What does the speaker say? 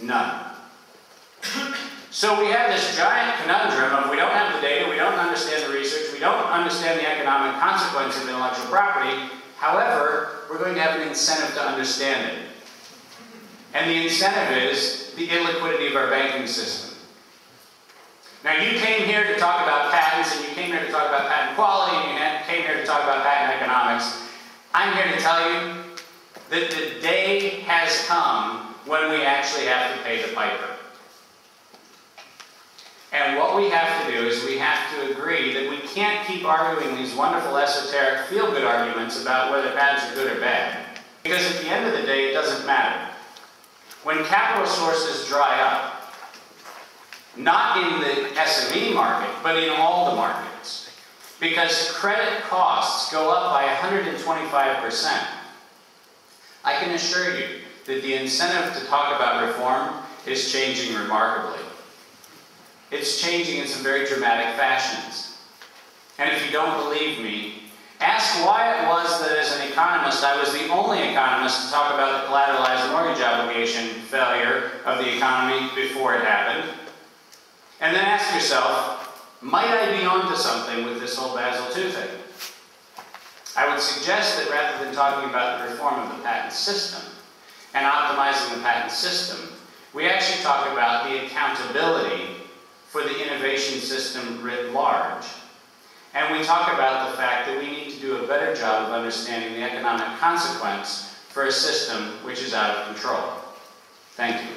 None. So we have this giant conundrum of we don't have the data, we don't understand the research, we don't understand the economic consequence of intellectual property. However, we're going to have an incentive to understand it. And the incentive is the illiquidity of our banking system. Now, you came here to talk about patents, and you came here to talk about patent quality, and you came here to talk about patent economics. I'm here to tell you that the day has come when we actually have to pay the piper. And what we have to do is we have to agree that we can't keep arguing these wonderful esoteric feel-good arguments about whether patents are good or bad. Because at the end of the day, it doesn't matter. When capital sources dry up, not in the SME market, but in all the markets, because credit costs go up by 125%, I can assure you that the incentive to talk about reform is changing remarkably. It's changing in some very dramatic fashions. And if you don't believe me, ask why it was that as an economist, I was the only economist to talk about the collateralized mortgage obligation failure of the economy before it happened. And then ask yourself, might I be onto something with this whole Basel II thing? I would suggest that rather than talking about the reform of the patent system and optimizing the patent system, we actually talk about the accountability for the innovation system writ large. And we talk about the fact that we need to do a better job of understanding the economic consequence for a system which is out of control. Thank you.